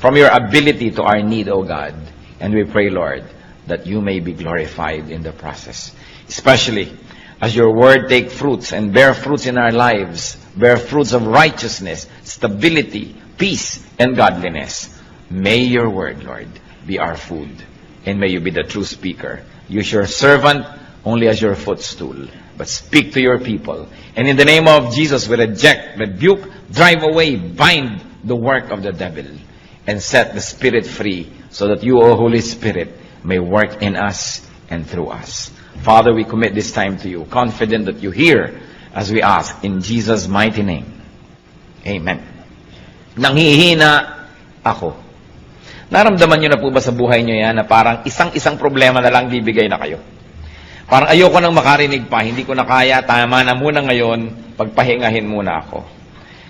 from your ability to our need, O God. And we pray, Lord, that you may be glorified in the process. Especially as your word take fruits and bear fruits in our lives, bear fruits of righteousness, stability, peace, and godliness. May your word, Lord, be our food. And may you be the true speaker. Use your servant only as your footstool. But speak to your people. And in the name of Jesus, we reject, rebuke, drive away, bind the work of the devil. And set the Spirit free so that you, O Holy Spirit, may work in us and through us. Father, we commit this time to you, confident that you hear as we ask in Jesus' mighty name. Amen. Nanghihina ako. Naramdaman nyo na po ba sa buhay nyo yan na parang isang problema na lang bibigay na kayo? Parang ayoko nang makarinig pa, hindi ko na kaya, tama na muna ngayon, pagpahingahin muna ako.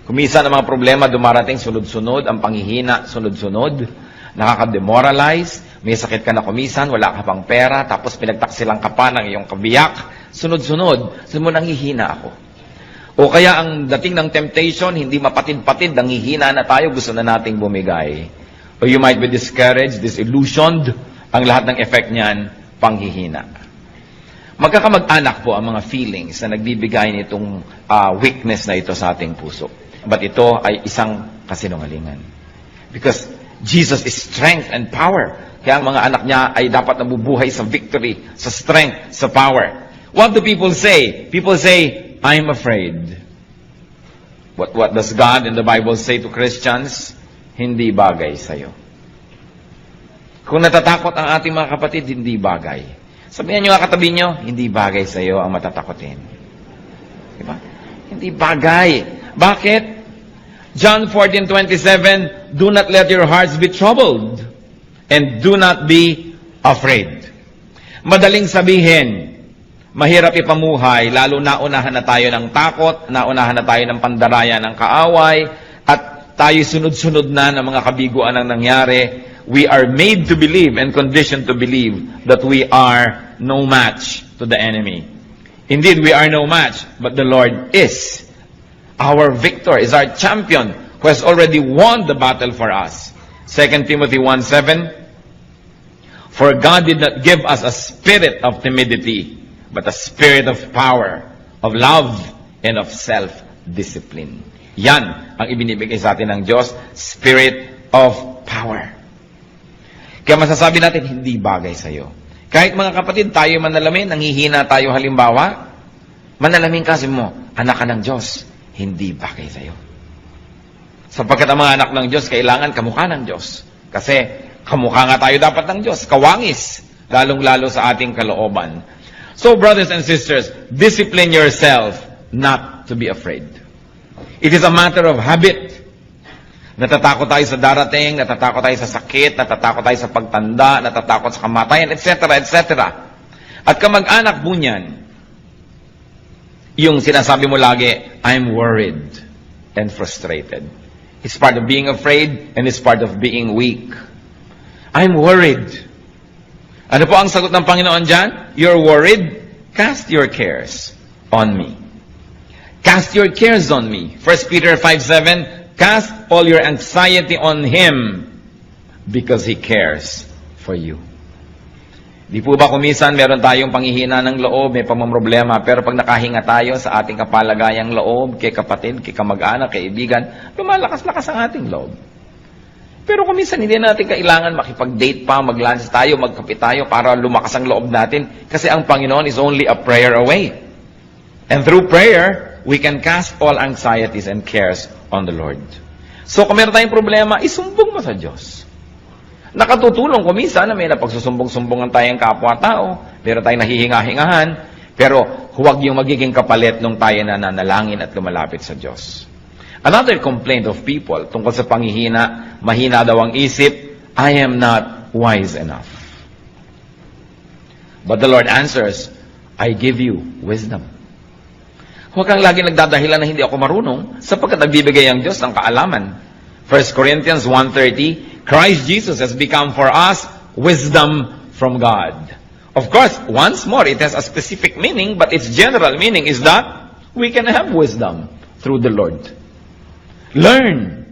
Kumisa ng mga problema dumarating sunod-sunod, ang panghihina sunod-sunod, nakaka-demoralize, may sakit ka na kumisan, wala ka pang pera, tapos pinagtaksilang ka pa ng iyong kabiyak, sunod-sunod, mo nanghihina ako. O kaya ang dating ng temptation, hindi mapatid-patid, nanghihina na tayo, gusto na nating bumigay. O you might be discouraged, disillusioned, ang lahat ng effect niyan, panghihina. Magkakamag-anak po ang mga feelings na nagbibigay nitong weakness na ito sa ating puso. But ito ay isang kasinungalingan. Because Jesus is strength and power. Kaya ang mga anak niya ay dapat nabubuhay sa victory, sa strength, sa power. What do people say? People say, I'm afraid. What does God in the Bible say to Christians? Hindi bagay sa'yo. Kung natatakot ang ating mga kapatid, hindi bagay. Sabihan nyo nga katabi nyo, hindi bagay sa'yo ang matatakotin. Diba? Hindi bagay. Bakit? John 14:27, do not let your hearts be troubled and do not be afraid. Madaling sabihin, mahirap ipamuhay, lalo naunahan na tayo ng takot, naunahan na tayo ng pandaraya ng kaaway, at tayo sunod-sunod na ng mga kabiguan ang nangyari. We are made to believe and conditioned to believe that we are no match to the enemy. Indeed, we are no match, but the Lord is. Our victor is our champion who has already won the battle for us. 2 Timothy 1:7, for God did not give us a spirit of timidity, but a spirit of power, of love, and of self-discipline. Yan ang ibinibigay sa atin ng Diyos, spirit of power. Kaya masasabi natin, hindi bagay sa'yo. Kahit mga kapatid, tayo manalamin, nanghihina tayo halimbawa, manalamin kasi mo, anak ka ng Diyos, hindi bagay sa'yo. Sapagkat ang mga anak ng Diyos, kailangan kamukha ng Diyos. Kasi kamukha nga tayo dapat ng Diyos, kawangis, lalong-lalo sa ating kalooban. So, brothers and sisters, discipline yourself not to be afraid. It is a matter of habit. Natatakot tayo sa darating, natatakot tayo sa sakit, natatakot tayo sa pagtanda, natatakot sa kamatayan, etc., etc. At kamag-anak po niyan, yung sinasabi mo lagi, I'm worried and frustrated. It's part of being afraid and it's part of being weak. I'm worried. Ano po ang sagot ng Panginoon dyan? You're worried? Cast your cares on me. Cast your cares on me. 1 Peter 5:7, cast all your anxiety on Him because He cares for you. Di po ba kumisan meron tayong panghihina ng loob, may pamamroblema, pero pag nakahinga tayo sa ating kapalagayang loob, kay kapatid, kay kamag-anak, kay ibigan, lumalakas-lakas ang ating loob. Pero kuminsan hindi natin kailangan makipag-date pa, mag-lunch tayo, magkape tayo para lumakas ang loob natin. Kasi ang Panginoon is only a prayer away. And through prayer, we can cast all anxieties and cares on the Lord. So kung meron tayong problema, isumbong mo sa Diyos. Nakatutulong kuminsan na may napagsusumbong-sumbongan tayong kapwa-tao, meron tayong nahihinga-hingahan, pero huwag yung magiging kapalit nung tayo na nanalangin at lumalapit sa Diyos. Another complaint of people tungkol sa panghihina, mahina daw ang isip, I am not wise enough. But the Lord answers, I give you wisdom. Huwag kang lagi nagdadahilan na hindi ako marunong, sapagkat nagbibigay ang Diyos ng kaalaman. 1 Corinthians 1:30, Christ Jesus has become for us wisdom from God. Of course, once more, it has a specific meaning, but its general meaning is that we can have wisdom through the Lord. Learn.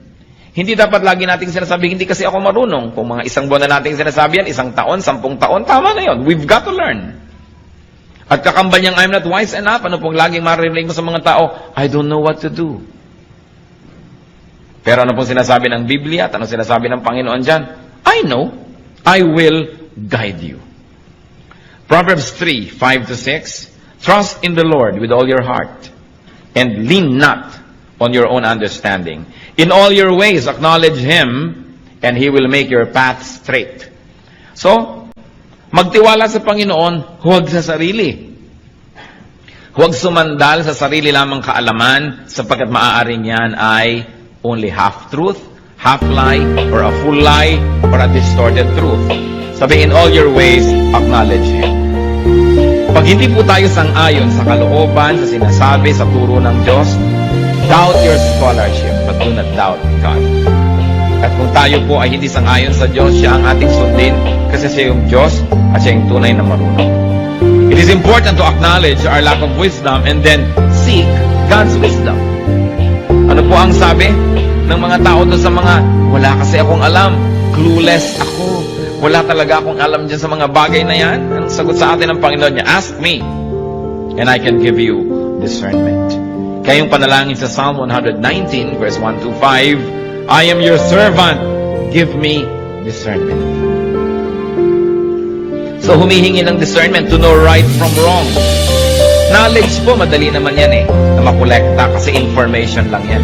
Hindi dapat lagi nating sinasabi, hindi kasi ako marunong. Kung mga isang buwan na nating sinasabi yan, 1 taon, 10 taon, tama na yun. We've got to learn. At kakambal niyang, I'm not wise enough. Ano pong laging maririnig mo sa mga tao? I don't know what to do. Pero ano pong sinasabi ng Biblia at ano sinasabi ng Panginoon dyan? I know. I will guide you. Proverbs 3, 5-6. Trust in the Lord with all your heart and lean not on your own understanding. In all your ways acknowledge Him and He will make your path straight. So, magtiwala sa Panginoon, huwag sa sarili. Huwag sumandal sa sarili lamang kaalaman sapagkat maaaring yan ay only half-truth, half-lie, or a full lie, or a distorted truth. Sabi, in all your ways, acknowledge Him. Pag hindi po tayo sang-ayon sa kalooban, sa sinasabi, sa turo ng Diyos, doubt your scholarship, but do not doubt God. At kung tayo po ay hindi sang-ayon sa Diyos, siya ang ating sundin kasi siya yung Diyos at siya yung tunay na marunong. It is important to acknowledge our lack of wisdom and then seek God's wisdom. Ano po ang sabi ng mga tao doon sa mga, wala kasi akong alam, clueless ako, wala talaga akong alam dyan sa mga bagay na yan? Ang sagot sa atin ng Panginoon niya, ask me, and I can give you discernment. Kaya yung panalangin sa Psalm 119, verse 1-5, I am your servant, give me discernment. So humihingi ng discernment to know right from wrong. Knowledge po, madali naman yan na makolekta kasi information lang yan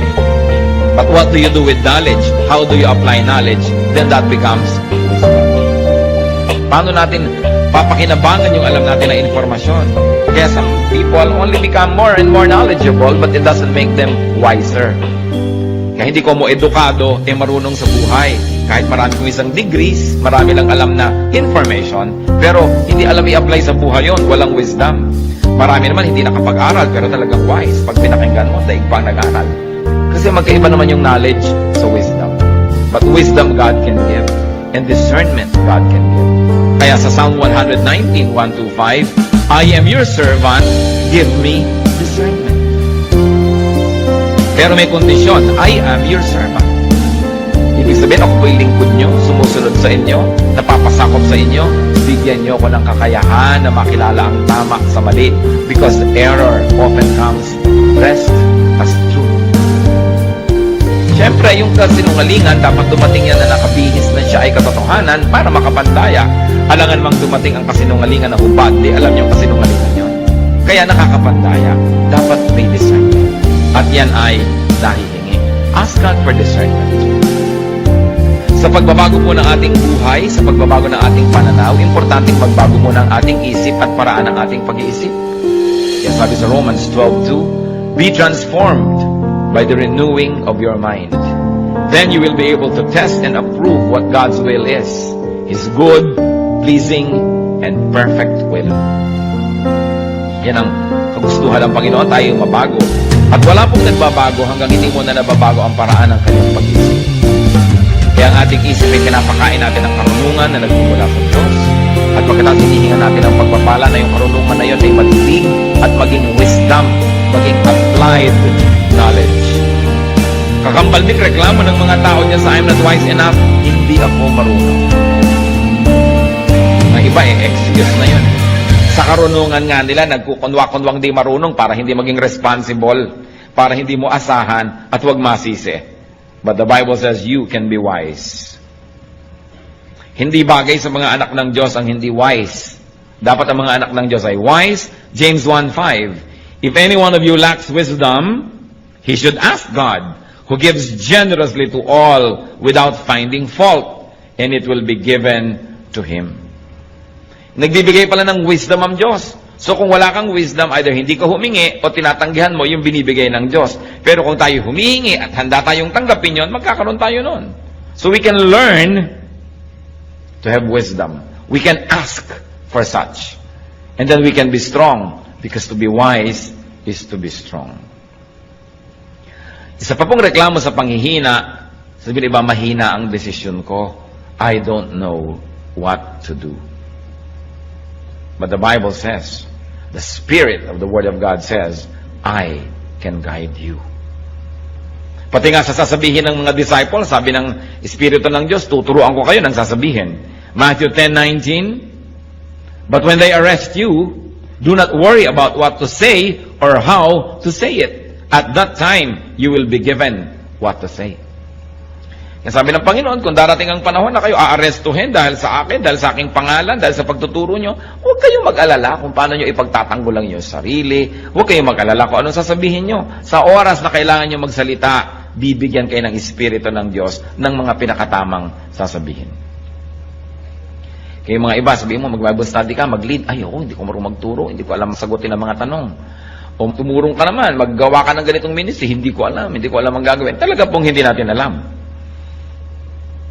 But what do you do with knowledge? How do you apply knowledge? Then that becomes wisdom. Paano natin papakinabangan yung alam natin na informasyon? Kaya some people only become more and more knowledgeable but it doesn't make them wiser. Kaya hindi ko mo edukado, marunong sa buhay. Kahit marami kong isang degrees, marami lang alam na information, pero hindi alam i-apply sa buhay yon, walang wisdom. Marami naman hindi nakapag-aral, pero talagang wise. Pag pinakinggan mo, daig pa ang nag-aral. Kasi magkaiba naman yung knowledge sa wisdom. But wisdom God can give, and discernment God can give. Kaya sa Psalm 119, 1-5, I am your servant, give me discernment. Pero may kondisyon, I am your servant. Ibig sabihin, ako po'y lingkod nyo, sumusunod sa inyo, napapasakop sa inyo, bigyan nyo ako ng kakayahan na makilala ang tama sa mali. Because error often comes dressed as truth. Siyempre, yung kasinungalingan, dapat dumating yan na nakabihis na siya ay katotohanan para makapantaya. Alangan mang dumating ang kasinungalingan na hubad, di alam niyo ang kasinungalingan yun. Kaya nakakapantaya. Dapat may discernment. At yan ay nahihingi. Ask God for discernment. Sa pagbabago po ng ating buhay, sa pagbabago ng ating pananaw, importanteng magbago mo ng ating isip at paraan ng ating pag-iisip. Yan sabi sa Romans 12:2, be transformed by the renewing of your mind. Then you will be able to test and approve what God's will is, His good, pleasing, and perfect will. Yan ang kagustuhan ng Panginoon, tayo mabago. At wala pong nagbabago hanggang hindi mo na nababago ang paraan ng kanyang pag-iisip. Kaya ang ating isip ay kinapakain natin ng karunungan na nagmumula sa Diyos. At pagkatapos hinihingan natin ang pagpapala na yung karunungan na yun ay magiging at maging wisdom, maging applied knowledge. Kakambal din reklamo ng mga tao niya sa I'm not wise enough, hindi ako marunong. Ang iba excuse na yun. Sa karunungan nga nila, nagkukunwa-kunwang di marunong para hindi maging responsible, para hindi mo asahan at huwag masisi. But the Bible says you can be wise. Hindi bagay sa mga anak ng Diyos ang hindi wise. Dapat ang mga anak ng Diyos ay wise. James 1:5, if any one of you lacks wisdom, he should ask God, who gives generously to all without finding fault, and it will be given to him. Nagbibigay pala ng wisdom ang Diyos. So kung wala kang wisdom, either hindi ka humingi o tinatanggihan mo yung binibigay ng Diyos. Pero kung tayo humihingi at handa tayong tanggapin yun, magkakaroon tayo nun. So we can learn to have wisdom. We can ask for such. And then we can be strong, because to be wise is to be strong. Isa pa pong reklamo sa panghihina, sabihin iba, mahina ang desisyon ko. I don't know what to do. But the Bible says, the Spirit of the Word of God says, I can guide you. Pati nga sa sasabihin ng mga disciples, sabi ng Espiritu ng Diyos, tuturuan ko kayo ng sasabihin. Matthew 10:19, but when they arrest you, do not worry about what to say or how to say it. At that time, you will be given what to say. Kaya sabi ng Panginoon, kung darating ang panahon na kayo aarestuhin dahil sa akin, dahil sa aking pangalan, dahil sa pagtuturo nyo, huwag kayong mag-alala kung paano nyo ipagtatanggol ang inyong sarili. Huwag kayong mag-alala kung anong sasabihin nyo. Sa oras na kailangan nyo magsalita, bibigyan kayo ng Espiritu ng Diyos ng mga pinakatamang sasabihin. Kaya mga iba, sabihin mo, mag-Bible study ka, mag-lead. Ay, hindi ko marunong magturo, hindi ko alam sagutin ang mga tanong. O tumurong ka naman, maggawa ka ng ganitong ministry, hindi ko alam ang gagawin. Talaga pong hindi natin alam.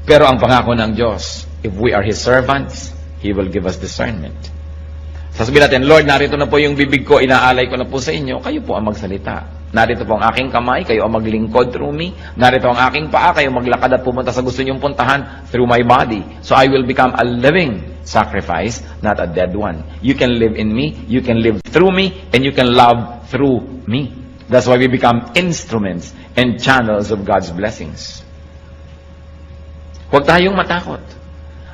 Pero ang pangako ng Diyos, if we are His servants, He will give us discernment. Sasabihin natin, Lord, narito na po yung bibig ko, inaalay ko na po sa inyo, kayo po ang magsalita. Narito po ang aking kamay, kayo ang maglingkod through me. Narito ang aking paa, kayo maglakad at pumunta sa gusto niyong puntahan through my body. So I will become a living sacrifice, not a dead one. You can live in me, you can live through me, and you can love through me. That's why we become instruments and channels of God's blessings. Huwag tayong matakot.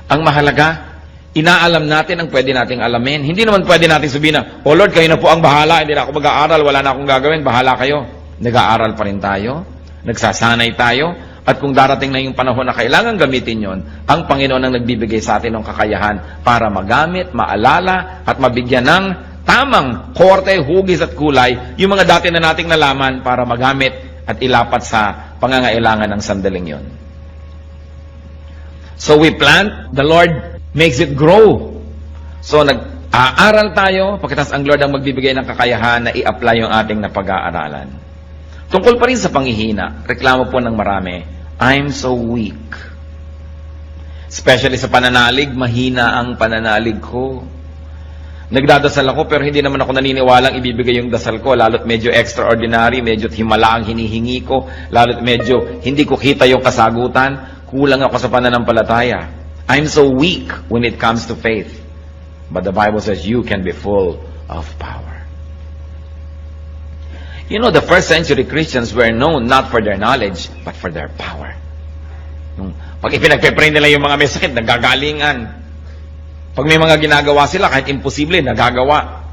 Ang mahalaga, inaalam natin ang pwede nating alamin. Hindi naman pwede natin sabihin na, oh Lord, kayo na po ang bahala, hindi na ako mag-aaral, wala na akong gagawin, bahala kayo. Nag-aaral pa rin tayo, nagsasanay tayo, at kung darating na yung panahon na kailangan gamitin yon, ang Panginoon ang nagbibigay sa atin ng kakayahan para magamit, maalala, at mabigyan ng tamang korte, hugis at kulay yung mga dati na nating nalaman para magamit at ilapat sa pangangailangan ng sandaling yon. So we plant, the Lord makes it grow. So nag-aaral tayo, pagkatapos ang Lord ang magbibigay ng kakayahan na i-apply yung ating napag-aaralan. Tungkol pa rin sa panghihina, reklamo po ng marami, I'm so weak. Especially sa pananalig, mahina ang pananalig ko. Nagdadasal ako pero hindi naman ako naniniwalang ibibigay yung dasal ko, lalo't medyo extraordinary, medyo himala ang hinihingi ko, lalo't medyo hindi ko kita yung kasagutan. Kulang ako sa pananampalataya. I'm so weak when it comes to faith. But the Bible says you can be full of power. You know, the first century Christians were known not for their knowledge, but for their power. Pag ipinagpe-pray nila yung mga may sakit, nagagalingan. Pag may mga ginagawa sila, kahit imposible, nagagawa.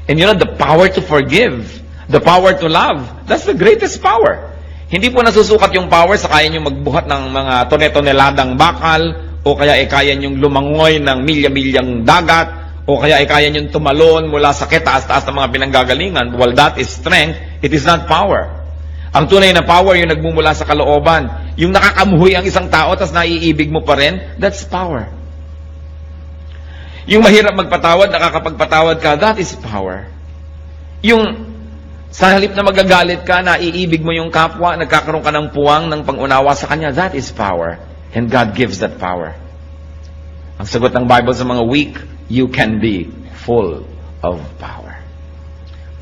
And you know, the power to forgive, the power to love, that's the greatest power. Hindi po nasusukat yung power sa kaya nyo magbuhat ng mga tone-toneladang bakal, o kaya kaya nyong lumangoy ng milya-milyang dagat, o kaya kaya nyong tumalon mula sa taas-taas ng mga pinanggagalingan. Well, that is strength, it is not power. Ang tunay na power, yung nagmumula sa kalooban. Yung nakakamuhoy ang isang tao, tas naiibig mo pa rin, that's power. Yung mahirap magpatawad, nakakapagpatawad ka, that is power. Yung sa halip na magagalit ka, naiibig mo yung kapwa, nagkakaroon ka ng puwang ng pangunawa sa kanya, that is power. And God gives that power. Ang sagot ng Bible sa mga weak, you can be full of power.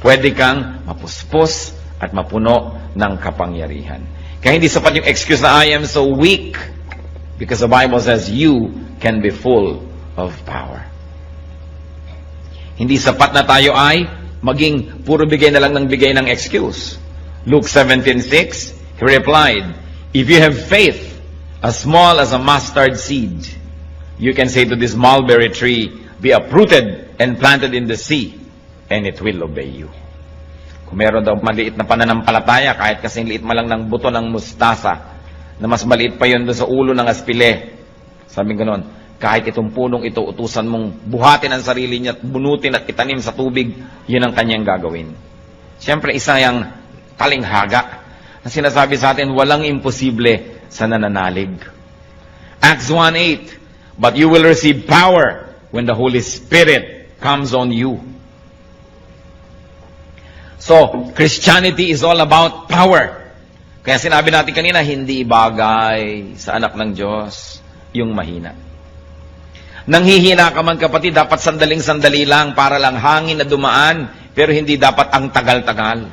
Pwede kang mapuspos at mapuno ng kapangyarihan. Kaya hindi sapat yung excuse na I am so weak, because the Bible says you can be full of power. Hindi sapat na tayo ay maging puro bigay na lang ng bigay ng excuse. Luke 17:6, He replied, if you have faith as small as a mustard seed, you can say to this mulberry tree, be uprooted and planted in the sea, and it will obey you. Kung meron daw maliit na pananampalataya, kahit kasing liit man lang ng buto ng mustasa, na mas maliit pa yun doon sa ulo ng aspile, sabi ko noon, kahit itong punong ito, utusan mong buhatin ang sarili niya at bunutin at itanim sa tubig, yun ang kanyang gagawin. Siyempre, isa yung talinghaga na sinasabi sa atin, walang imposible sa nananalig. Acts 1:8, but you will receive power when the Holy Spirit comes on you. So, Christianity is all about power. Kaya sinabi natin kanina, hindi bagay sa anak ng Diyos yung mahina. Nanghihina ka man kapatid, dapat sandaling-sandali lang para lang hangin na dumaan, pero hindi dapat ang tagal-tagal.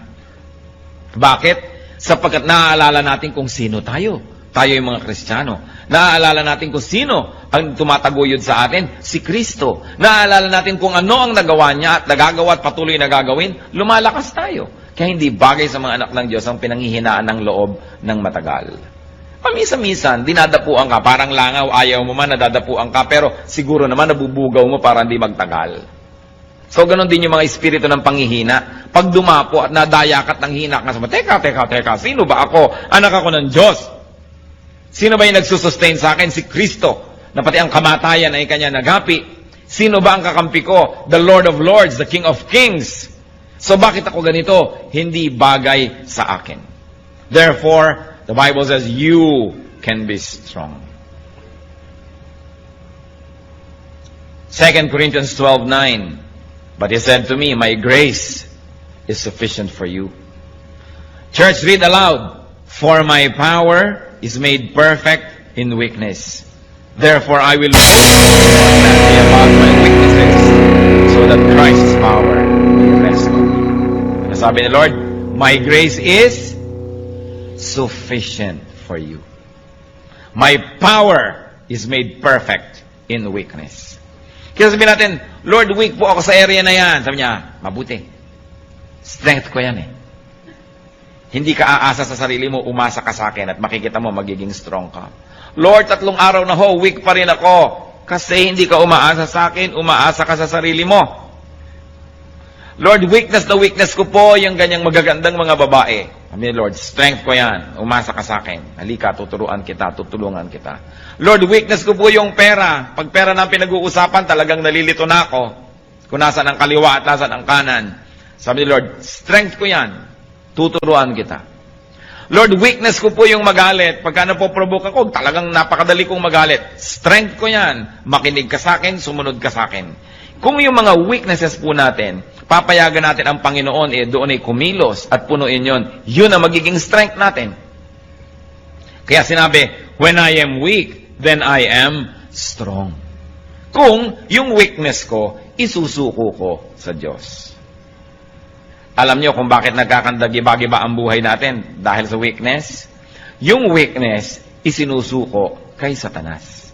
Bakit? Sapagkat naaalala natin kung sino tayo. Tayo yung mga Kristiyano. Naaalala natin kung sino ang tumataguyod sa atin, si Kristo. Naaalala natin kung ano ang nagawa niya at nagagawa at patuloy na gagawin, lumalakas tayo. Kaya hindi bagay sa mga anak ng Diyos ang pinanghihinaan ng loob ng matagal. Paminsan-minsan, dinadapuan ka, parang langaw, ayaw mo man, nadadapuan ka, pero siguro naman nabubugaw mo para hindi magtagal. So, ganon din yung mga espiritu ng panghihina. Pag dumapo at nadayakat ng hina ka, teka, sino ba ako? Anak ako ng Diyos. Sino ba yung nagsusustain sa akin? Si Kristo, na pati ang kamatayan ay kanya nagapi. Sino ba ang kakampi ko? The Lord of Lords, the King of Kings. So, bakit ako ganito? Hindi bagay sa akin. Therefore, the Bible says, you can be strong. 2 Corinthians 12:9. But he said to me, my grace is sufficient for you. Church, read aloud. For my power is made perfect in weakness. Therefore, I will abundantly about my weaknesses, so that Christ's power may rest on me. Ano sabi ni Lord? My grace is sufficient for you. My power is made perfect in weakness. Kaya sabihin natin, Lord, weak po ako sa area na yan. Sabi niya, mabuti. Strength ko yan eh. Hindi ka aasa sa sarili mo, umasa ka sa akin at makikita mo, magiging strong ka. Lord, 3 araw na ho, weak pa rin ako. Kasi hindi ka umaasa sa akin, umaasa ka sa sarili mo. Lord, weakness na weakness ko po, yung ganyang magagandang mga babae. Sabi ni Lord, strength ko yan. Umasa ka sa akin. Halika, tuturuan kita, tutulungan kita. Lord, weakness ko po yung pera. Pag pera na pinag-uusapan, talagang nalilito na ako. Kung nasan ang kaliwa at nasan ang kanan. Sabi ni Lord, strength ko yan. Tuturuan kita. Lord, weakness ko po yung magalit. Pagka napoprovoke ako, talagang napakadali kong magalit. Strength ko yan. Makinig ka sa akin, sumunod ka sa akin. Kung yung mga weaknesses po natin, papayagan natin ang Panginoon, doon ay kumilos at punuin yon. Yun ang magiging strength natin. Kaya sinabi, when I am weak, then I am strong. Kung yung weakness ko, isusuko ko sa Diyos. Alam niyo kung bakit nagkakandagi-giba ang buhay natin? Dahil sa weakness. Yung weakness, isinusuko kay Satanas.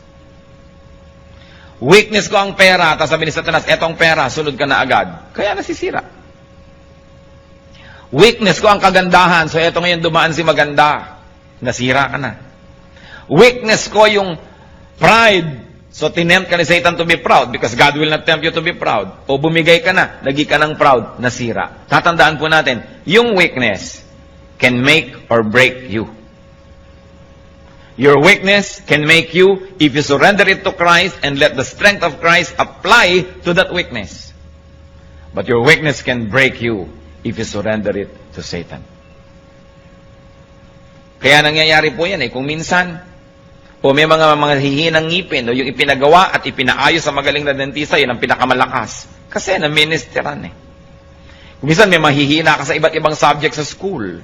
Weakness ko ang pera, tapos sabi ni Satanas, etong pera, sunod ka na agad. Kaya nasisira. Weakness ko ang kagandahan, so eto ngayon dumaan si maganda. Nasira ka na. Weakness ko yung pride, so tinempt ka ni Satan to be proud because God will not tempt you to be proud. O bumigay ka na, naging ka ng proud, nasira. Tatandaan po natin, yung weakness can make or break you. Your weakness can make you if you surrender it to Christ and let the strength of Christ apply to that weakness. But your weakness can break you if you surrender it to Satan. Kaya nangyayari po yan kung minsan, o may mga hihinang ngipin, o yung ipinagawa at ipinaayos sa magaling na dentista, yun ang pinakamalakas. Kasi na-ministeran Kung minsan may mahihina ka sa iba't ibang subject sa school.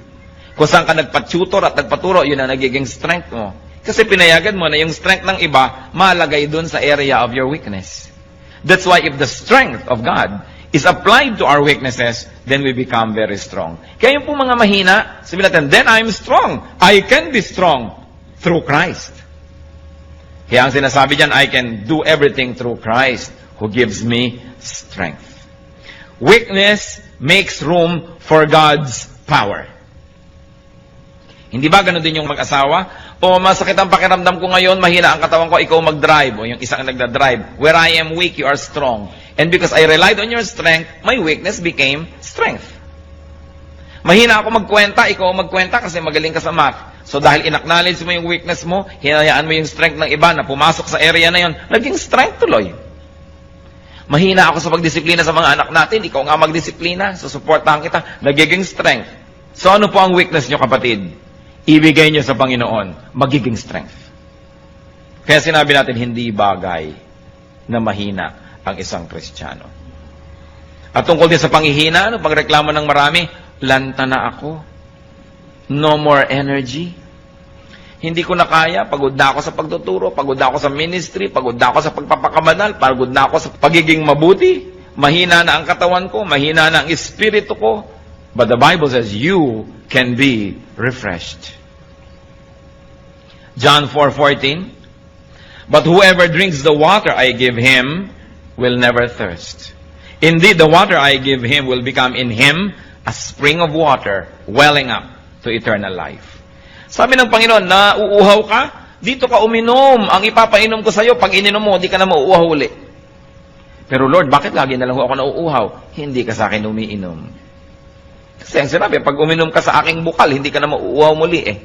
Kung saan ka nagpa-tutor at nagpaturo, yun ang nagiging strength mo. Kasi pinayagan mo na yung strength ng iba, malagay dun sa area of your weakness. That's why if the strength of God is applied to our weaknesses, then we become very strong. Kaya yung po mga mahina, sabihin natin, then I'm strong. I can be strong through Christ. Kaya ang sinasabi dyan, I can do everything through Christ who gives me strength. Weakness makes room for God's power. Hindi ba ganun din yung mag-asawa? O masakit ang pakiramdam ko ngayon, mahina ang katawan ko, ikaw mag-drive. O yung isang nagda-drive. Where I am weak, you are strong. And because I relied on your strength, my weakness became strength. Mahina ako magkwenta, ikaw magkwenta kasi magaling ka sa math. So dahil in-acknowledge mo yung weakness mo, hinayaan mo yung strength ng iba na pumasok sa area na yon, naging strength tuloy. Mahina ako sa pagdisiplina sa mga anak natin, ikaw nga magdisiplina, susuportahan kita, nagiging strength. So ano po ang weakness nyo, kapatid? Ibigay nyo sa Panginoon, magiging strength. Kaya sinabi natin, hindi bagay na mahina ang isang Kristiyano. At tungkol din sa panghihina, pagreklamo ng marami, lanta na ako. No more energy. Hindi ko na kaya, pagod na ako sa pagtuturo, pagod na ako sa ministry, pagod na ako sa pagpapakabanal, pagod na ako sa pagiging mabuti, mahina na ang katawan ko, mahina na ang espiritu ko. But the Bible says, you can be refreshed. John 4:14, but whoever drinks the water I give him will never thirst. Indeed, the water I give him will become in him a spring of water welling up to eternal life. Sabi ng Panginoon, nauuhaw ka? Dito ka uminom. Ang ipapainom ko sa'yo, pag ininom mo, di ka na mauuhaw uli. Pero Lord, bakit lagi na lang ako nauuhaw? Hindi ka sa akin umiinom. Kasi ang sinabi, pag uminom ka sa aking bukal, hindi ka na mauuhaw muli eh.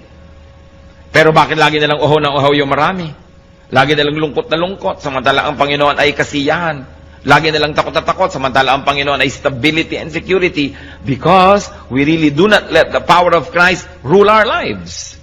Pero bakit lagi na lang uhaw ng uhaw yung marami? Lagi na lang lungkot na lungkot, samantala ang Panginoon ay kasiyahan. Lagi na lang takot na takot, samantala ang Panginoon ay stability and security, because we really do not let the power of Christ rule our lives.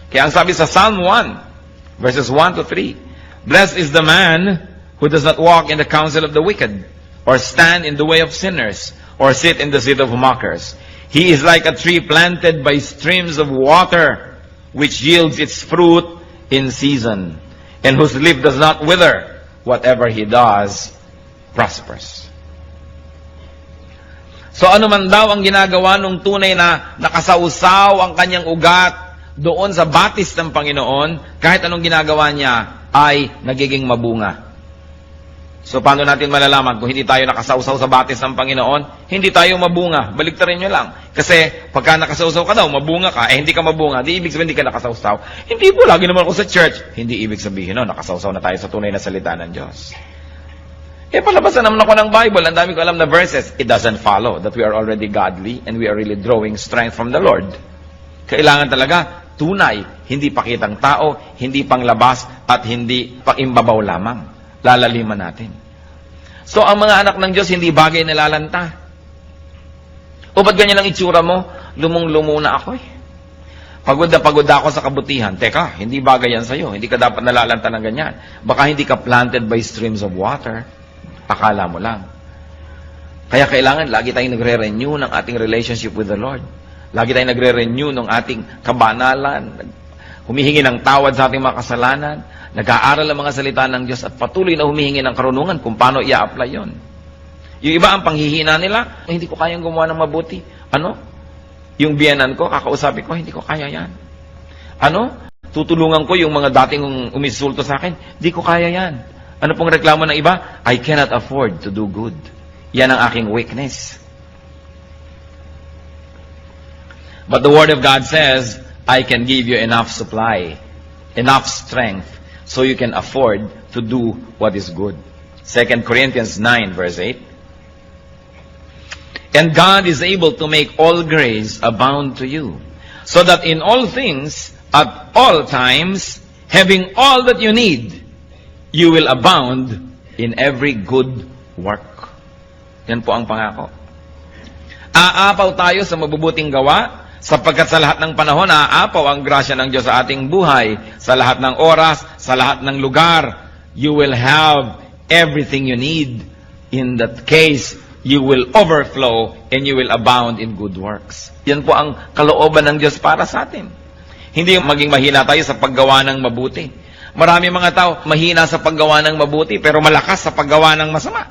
Kaya ang sabi sa Psalm 1, verses 1 to 3, Blessed is the man who does not walk in the counsel of the wicked, or stand in the way of sinners, or sit in the seat of mockers. He is like a tree planted by streams of water, which yields its fruit in season, and whose leaf does not wither. Whatever he does prospers. So ano man daw ang ginagawa nung tunay na nakasausaw ang kanyang ugat doon sa batis ng Panginoon, kahit anong ginagawa niya ay nagiging mabunga. So paano natin malalaman kung hindi tayo nakasausaw sa batis ng Panginoon? Hindi tayo mabunga. Baliktarin nyo lang. Kasi pagka nakasausaw ka daw, mabunga ka, hindi ka mabunga, di ibig sabihin hindi ka nakasausaw. Hindi po, lagi naman ako sa church. Hindi ibig sabihin, no, nakasausaw na tayo sa tunay na salita ng Diyos. Palabasan naman ako ng Bible, ang dami ko alam na verses. It doesn't follow that we are already godly and we are really drawing strength from the Lord. Kailangan talaga tunay, hindi pakitang tao, hindi panglabas, at hindi pangimbabaw lamang. Lalaliman natin. So, ang mga anak ng Diyos, hindi bagay na lalanta. O ba't ganyan lang itsura mo? Lumong-lumo na ako eh. Pagod na pagod ako sa kabutihan. Teka, hindi bagay yan sa'yo. Hindi ka dapat nalalanta ng ganyan. Baka hindi ka planted by streams of water. Akala mo lang. Kaya kailangan lagi tayong nagre-renew ng ating relationship with the Lord. Lagi tayong nagre-renew ng ating kabanalan. Humihingi ng tawad sa ating mga kasalanan. Nag-aaral ang mga salita ng Diyos at patuloy na humihingi ng karunungan kung paano i-apply yun. Yung iba ang panghihina nila, hindi ko kayang gumawa ng mabuti. Ano? Yung biyanan ko, kakausapin ko, hindi ko kaya yan. Ano? Tutulungan ko yung mga dating umisulto sa akin, hindi ko kaya yan. Ano pong reklamo ng iba? I cannot afford to do good. Yan ang aking weakness. But the Word of God says, I can give you enough supply, enough strength, so you can afford to do what is good. 2 Corinthians 9, verse 8. And God is able to make all grace abound to you, so that in all things, at all times, having all that you need, you will abound in every good work. Yan po ang pangako. Aapaw tayo sa mabubuting gawa, sapagkat sa lahat ng panahon, aapaw ang grasya ng Diyos sa ating buhay, sa lahat ng oras, sa lahat ng lugar. You will have everything you need. In that case, you will overflow and you will abound in good works. Yan po ang kalooban ng Diyos para sa atin. Hindi maging mahina tayo sa paggawa ng mabuti. Marami mga tao mahina sa paggawa ng mabuti pero malakas sa paggawa ng masama.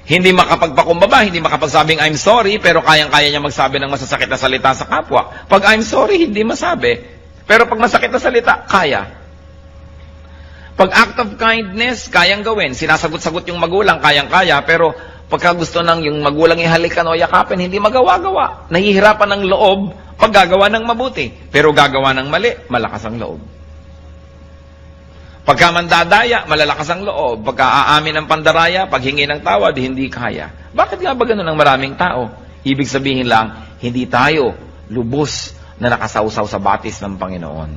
Hindi makapagpakumbaba, hindi makapagsabing I'm sorry, pero kayang-kaya niya magsabi ng masasakit na salita sa kapwa. Pag I'm sorry, hindi masabi. Pero pag masakit na salita, kaya. Pag act of kindness, kayang gawin. Sinasagot-sagot yung magulang, kayang-kaya. Pero pagka gusto ng yung magulang ihalikan o yakapin, hindi magawa-gawa. Nahihirapan ng loob pag gagawa ng mabuti. Pero gagawa ng mali, malakas ang loob. Pagka mandadaya, malalakas ang loob. Pagka aamin ng pandaraya, paghingi ng tawad, hindi kaya. Bakit nga ba ganun ang maraming tao? Ibig sabihin lang, hindi tayo lubos na nakasawsaw sa batis ng Panginoon.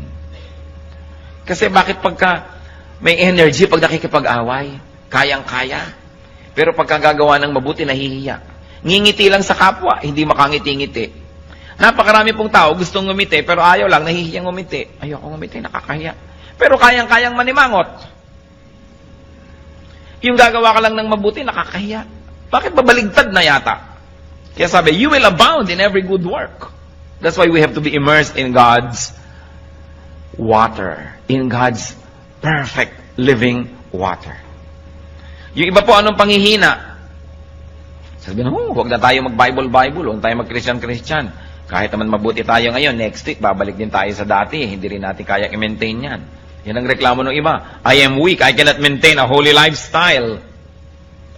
Kasi bakit pagka may energy pag nakikipag-away, kayang-kaya. Pero pagka gagawa ng mabuti, nahihiya. Ngingiti lang sa kapwa, hindi makangiti-ngiti. Napakarami pong tao gustong ngumiti, pero ayaw lang, nahihiyang ngumiti. Ayoko ngumiti, nakakahiya. Pero kayang-kayang manimangot. Yung gagawa ka lang ng mabuti, nakakahiya. Bakit babaligtad na yata? Kaya sabi, you will abound in every good work. That's why we have to be immersed in God's water. In God's perfect living water. Yung iba po, anong panghihina? Sabi na, huwag na tayo mag-Bible, huwag tayo mag-Christian. Kahit naman mabuti tayo ngayon, next week, babalik din tayo sa dati. Hindi rin natin kaya i-maintain yan. Yan ang reklamo ng iba. I am weak. I cannot maintain a holy lifestyle.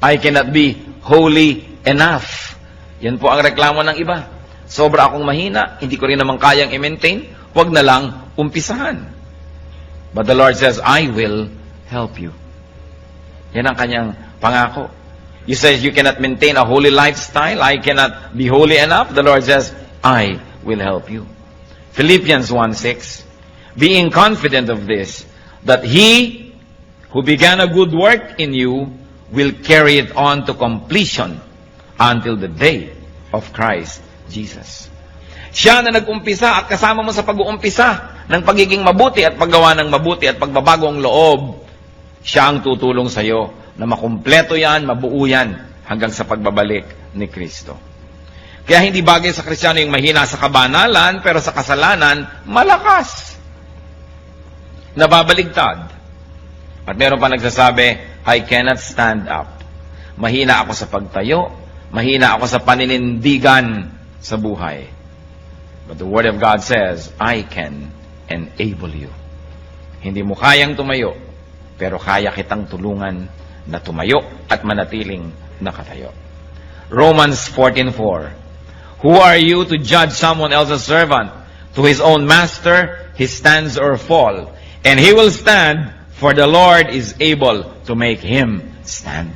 I cannot be holy enough. Yan po ang reklamo ng iba. Sobra akong mahina, hindi ko rin naman kayang i-maintain, huwag na lang umpisahan. But the Lord says, I will help you. Yan ang kanyang pangako. You say you cannot maintain a holy lifestyle, I cannot be holy enough. The Lord says, I will help you. Philippians 1:6, being confident of this, that He who began a good work in you will carry it on to completion until the day of Christ Jesus. Siya na nag-umpisa at kasama mo sa pag-uumpisa ng pagiging mabuti at paggawa ng mabuti at pagbabagong loob, siya ang tutulong sa iyo na makumpleto yan, mabuo yan hanggang sa pagbabalik ni Kristo. Kaya hindi bagay sa Kristiyano yung mahina sa kabanalan, pero sa kasalanan, malakas. Nababaligtad. At meron pa nagsasabi, I cannot stand up. Mahina ako sa pagtayo, mahina ako sa paninindigan sa buhay. But the Word of God says, I can enable you. Hindi mo kayang tumayo, pero kaya kitang tulungan na tumayo at manatiling nakatayo. Romans 14:4, who are you to judge someone else's servant? To his own master he stands or fall, and he will stand, for the Lord is able to make him stand.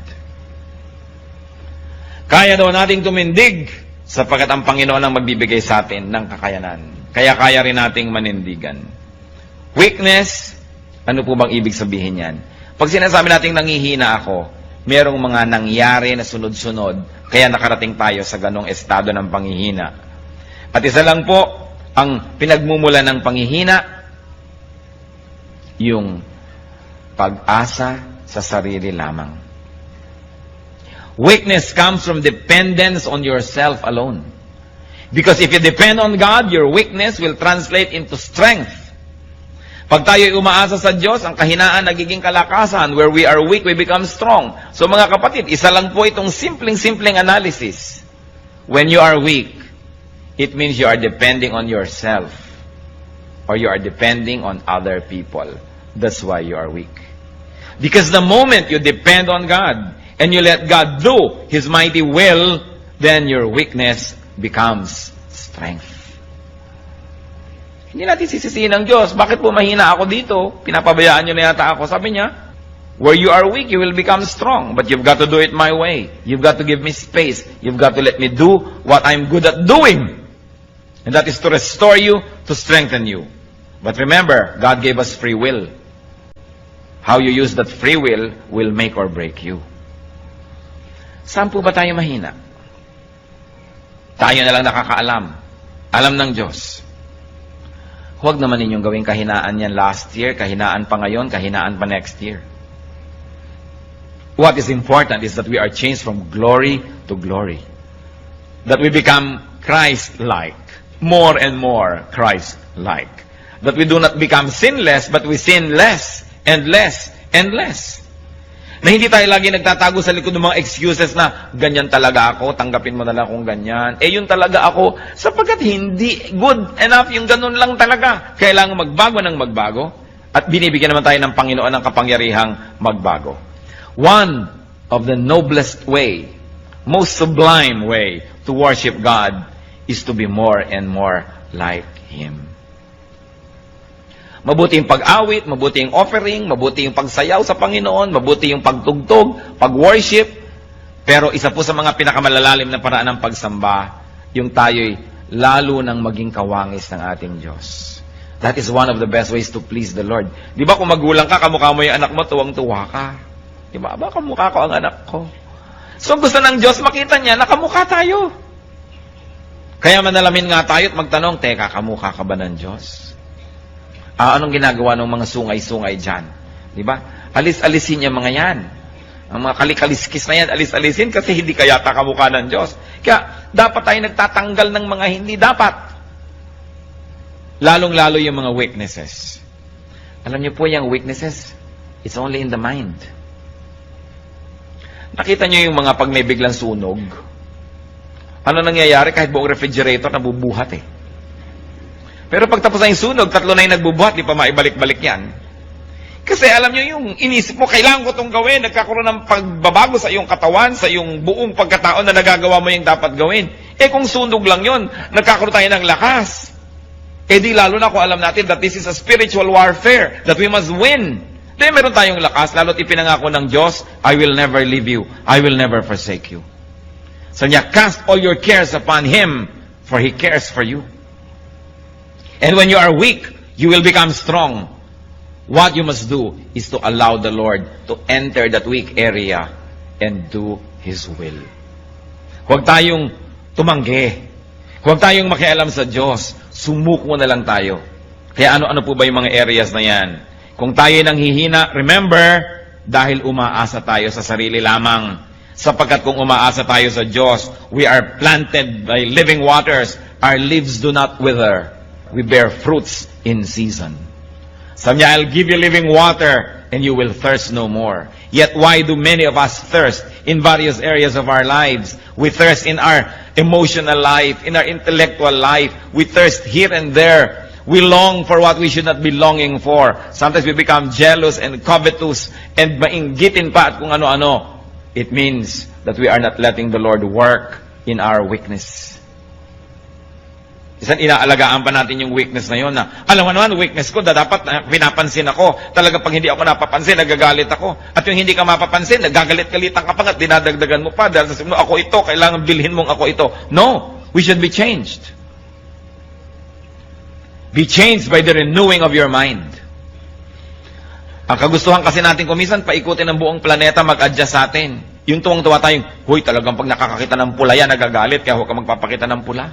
Kaya daw nating tumindig sapagkat ang Panginoon ang magbibigay sa atin ng kakayanan. Kaya rin nating manindigan. Weakness, ano po bang ibig sabihin yan? Pag sinasabi nating nangihina ako, merong mga nangyari na sunod-sunod, kaya nakarating tayo sa ganong estado ng panghihina. At isa lang po, ang pinagmumula ng panghihina, yung pag-asa sa sarili lamang. Weakness comes from dependence on yourself alone. Because if you depend on God, your weakness will translate into strength. Pag tayo'y umaasa sa Diyos, ang kahinaan nagiging kalakasan. Where we are weak, we become strong. So mga kapatid, isa lang po itong simpleng analysis. When you are weak, it means you are depending on yourself. Or you are depending on other people. That's why you are weak. Because the moment you depend on God, and you let God do His mighty will, then your weakness becomes strength. Hindi natin sisisihin ng Diyos. Bakit po mahina ako dito? Pinapabayaan niyo na yata ako. Sabi niya, where you are weak, you will become strong. But you've got to do it my way. You've got to give me space. You've got to let me do what I'm good at doing. And that is to restore you, to strengthen you. But remember, God gave us free will. How you use that free will make or break you. Saan po ba tayo mahina? Tayo na lang nakakaalam. Alam ng Diyos. Huwag naman ninyong gawing kahinaan yan last year, kahinaan pa ngayon, kahinaan pa next year. What is important is that we are changed from glory to glory. That we become Christ-like. More and more Christ-like. That we do not become sinless, but we sin less and less and less. Na hindi tayo lagi nagtatago sa likod ng mga excuses na, ganyan talaga ako, tanggapin mo na lang kung ganyan. Yun talaga ako, sapagkat hindi good enough, yung ganun lang talaga. Kailangan magbago ng magbago, at binibigyan naman tayo ng Panginoon ng kapangyarihang magbago. One of the noblest way, most sublime way to worship God is to be more and more like Him. Mabuti yung pag-awit, mabuti yung offering, mabuti yung pagsayaw sa Panginoon, mabuti yung pagtugtog, pag-worship. Pero isa po sa mga pinakamalalalim na paraan ng pagsamba, yung tayo'y lalo nang maging kawangis ng ating Diyos. That is one of the best ways to please the Lord. Di ba kung magulang ka, kamukha mo yung anak mo, tuwang-tuwa ka. Di ba? Kamukha ko ang anak ko. So gusto ng Diyos, makita niya na kamukha tayo. Kaya manalamin nga tayo at magtanong, teka, kamukha ka ba ng Diyos? Anong ginagawa ng mga sungay-sungay dyan? Di ba? Alis-alisin niya mga yan. Ang mga kalikaliskis na yan, alis-alisin kasi hindi kaya kamukha ng Diyos. Kaya dapat tayo nagtatanggal ng mga hindi dapat. Lalong-lalo yung mga weaknesses. Alam niyo po yung weaknesses, it's only in the mind. Nakita niyo yung mga pag may biglang sunog? Ano nangyayari kahit buong refrigerator nabubuhat eh. Pero pag tapos na yung sunog, 3 na yung nagbubuhat, di pa maibalik-balik yan. Kasi alam nyo, yung inisip mo, kailangan ko itong gawin, nagkakaroon ng pagbabago sa iyong katawan, sa iyong buong pagkatao na nagagawa mo yung dapat gawin. Eh kung sunog lang yun, nagkakaroon tayo ng lakas. Eh di lalo na kung alam natin that this is a spiritual warfare, that we must win. Dahil meron tayong lakas, lalo't ipinangako ng Diyos, I will never leave you, I will never forsake you. So niya, cast all your cares upon Him, for He cares for you. And when you are weak, you will become strong. What you must do is to allow the Lord to enter that weak area and do His will. Huwag tayong tumanggi. Huwag tayong makialam sa Diyos. Sumuko na lang tayo. Kaya ano-ano po ba yung mga areas na yan? Kung tayo nang hihina, remember, dahil umaasa tayo sa sarili lamang. Sapagkat kung umaasa tayo sa Diyos, we are planted by living waters. Our leaves do not wither. We bear fruits in season. Sabi niya, I'll give you living water and you will thirst no more. Yet why do many of us thirst in various areas of our lives? We thirst in our emotional life, in our intellectual life. We thirst here and there. We long for what we should not be longing for. Sometimes we become jealous and covetous and mainggitin pa at kung ano-ano. It means that we are not letting the Lord work in our weakness. Isang inaalagaan pa natin yung weakness na yun na, alam mo naman, weakness ko, dapat pinapansin ako. Talagang pag hindi ako napapansin, nagagalit ako. At yung hindi ka mapapansin, nagagalit-galitan ka pa at dinadagdagan mo pa. Dahil sasabihin mo, ako ito, kailangan bilhin mong ako ito. No, we should be changed. Be changed by the renewing of your mind. Ang kagustuhan kasi natin kumisan, paikutin ang buong planeta, mag-adjust sa atin. Yung tuwang-tuwa tayong, huy, talagang pag nakakakita ng pula yan, nagagalit, kaya huwag ka magpapakita ng pula.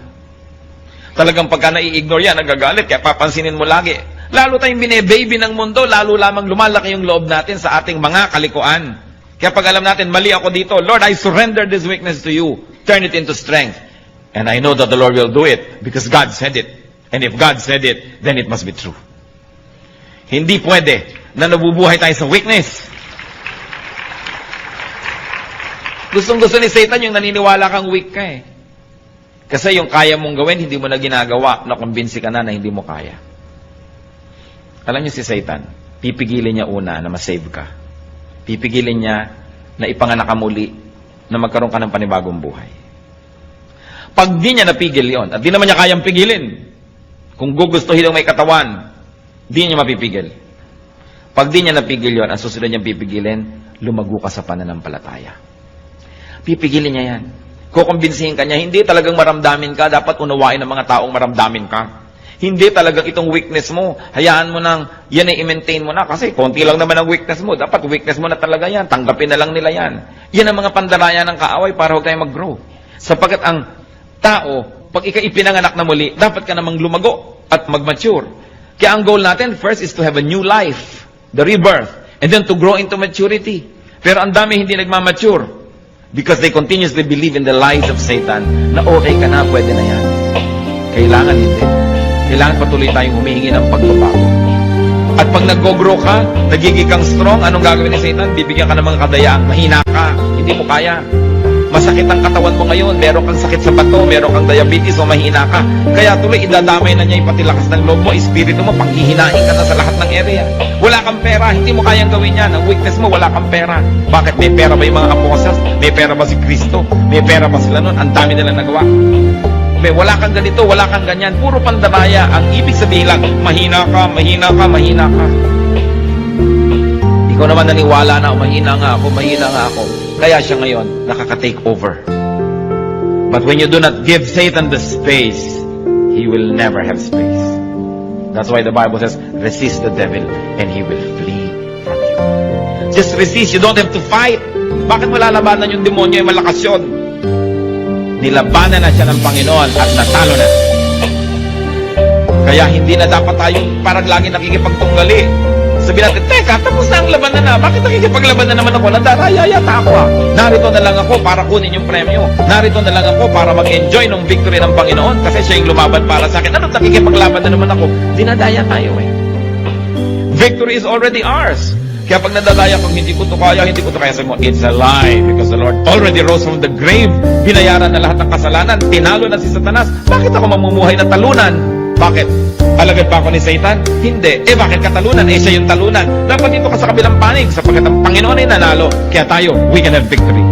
Talagang pagka nai-ignore yan, nagagalit, kaya papansinin mo lagi. Lalo tayong bine-baby ng mundo, lalo lamang lumalaki yung loob natin sa ating mga kalikuan. Kaya pag alam natin, mali ako dito, Lord, I surrender this weakness to you. Turn it into strength. And I know that the Lord will do it because God said it. And if God said it, then it must be true. Hindi pwede na nabubuhay tayo sa weakness. Gustong-gusto ni Satan yung naniniwala kang weak ka eh. Kasi yung kaya mong gawin, hindi mo na ginagawa, nakumbinsi ka na hindi mo kaya. Alam niyo si Satan, pipigilin niya una na masave ka. Pipigilin niya na ipanganak ka muli, na magkaroon ka ng panibagong buhay. Pag di niya napigil yon, at di naman niya kayang pigilin, kung gugustuhin ng may katawan, di niya mapipigil. Pag di niya napigil yon, ang susunod niyang pipigilin, lumago ka sa pananampalataya. Pipigilin niya yan. Kukumbinsihin ka niya, hindi talagang maramdamin ka, dapat unawain ng mga taong maramdamin ka. Hindi talagang itong weakness mo, hayaan mo nang, yan ay i-maintain mo na, kasi konti lang naman ang weakness mo, dapat weakness mo na talaga yan, tanggapin na lang nila yan. Yan ang mga pandaraya ng kaaway para huwag tayo mag-grow. Sapagkat ang tao, pag ikaw ipinanganak na muli, dapat ka namang lumago at mag-mature. Kaya ang goal natin, first is to have a new life, the rebirth, and then to grow into maturity. Pero ang dami hindi nagmamature. Because they continuously believe in the lies of Satan na okay ka na, pwede na yan. Kailangan hindi. Kailangan patuloy tayong humihingi ng pagbabago. At pag nag-go-grow ka, nagiging kang strong, anong gagawin ni Satan? Bibigyan ka ng mga kadayaan. Mahina ka, hindi mo kaya. Masakit ang katawan mo ngayon, meron kang sakit sa bato, meron kang diabetes o mahina ka. Kaya tuloy idadamay na niya yung pati lakas ng loob mo, espiritu mo, panghihinain ka na sa lahat ng area. Wala kang pera, hindi mo kayang gawin yan. Ang weakness mo, wala kang pera. Bakit? May pera ba yung mga apostles? May pera ba si Kristo? May pera ba sila nun? Ang dami nilang nagawa. Wala kang ganito, wala kang ganyan. Puro pandaraya. Ang ibig sabihin lang, mahina ka, mahina ka, mahina ka. Ikaw naman naniwala na, mahina nga ako, mahina nga ako. Kaya siya ngayon, nakaka-take over. But when you do not give Satan the space, he will never have space. That's why the Bible says, resist the devil and he will flee from you. Just resist. You don't have to fight. Bakit mo lalabanan yung demonyo? Yung malakas yun. Nilabanan na siya ng Panginoon at natalo na. Kaya hindi na dapat tayong parang lagi nakikipagtunggali. Sabihin natin, teka, tapos na ang labanan na. Bakit nakikipaglaban na naman ako? Nadaraya yata ako ah. Narito na lang ako para kunin yung premyo. Narito na lang ako para mag-enjoy ng victory ng Panginoon kasi siya yung lumaban para sa akin. Ano nakikipaglaban na naman ako? Dinadaya tayo eh. Victory is already ours. Kaya pag nadadaya kang hindi ko to kaya, sabi mo, it's a lie because the Lord already rose from the grave. Binayaran na lahat ng kasalanan. Tinalo na si Satanas. Bakit ako mamumuhay na talunan? Bakit? Alagad ba ako ni Satan? Hindi. Bakit katalunan? Siya yung talunan. Dapat dito ka sa kabilang panig sapagkat ang Panginoon ay nanalo. Kaya tayo, we can have victory.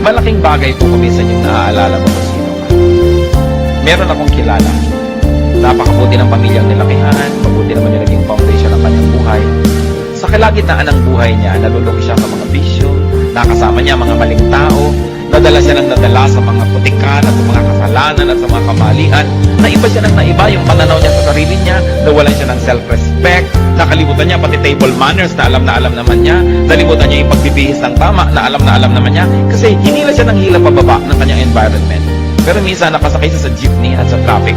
Malaking bagay po kung minsan yung naaalala mo kung sino ka. Meron akong kilala. Napakabuti ng pamilyang nilakihan, mabuti naman yung naging foundation ng kanyang buhay. Sa kalagitnaan ng buhay niya, naluluki siya sa mga bisyo, nakasama niya mga maling tao, nadala siya ng nadala sa mga putikan at sa mga kasalanan at sa mga kamalian, naiba siya ng naiba yung pananaw niya sa sarili niya, nawalan siya ng self-respect, nakalimutan niya pati table manners na alam naman niya, nalimutan niya yung pagbibihis ng tama na alam naman niya, kasi hinila siya ng hila pababa ng kanyang environment. Pero minsan nakasakay siya sa jeepney at sa traffic,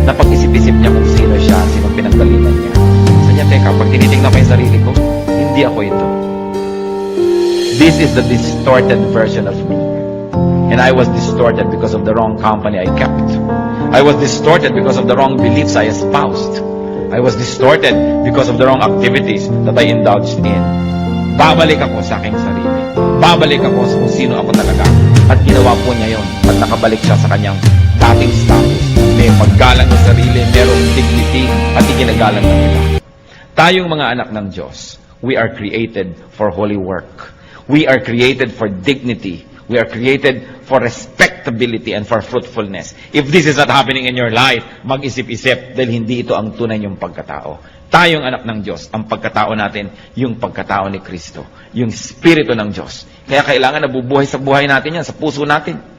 napag-isip-isip niya kung sino siya, sino pinagdalinan niya. Sabi niya, teka, pag tinitingnan ko yung sarili ko, hindi ako ito. This is the distorted version of me. And I was distorted because of the wrong company I kept. I was distorted because of the wrong beliefs I espoused. I was distorted because of the wrong activities that I indulged in. Babalik ako sa aking sarili. Babalik ako sa kung sino ako talaga. At ginawa po niya yon. At nakabalik siya sa kanyang dating status. May paggalang ng sarili, merong dignity, at iginagalang na nila. Tayong mga anak ng Diyos, we are created for holy work. We are created for dignity. We are created for respectability and for fruitfulness. If this is not happening in your life, mag-isip-isip dahil hindi ito ang tunay niyong pagkatao. Tayong anak ng Diyos, ang pagkatao natin, yung pagkatao ni Kristo, yung Espiritu ng Diyos. Kaya kailangan nabubuhay sa buhay natin yan, sa puso natin.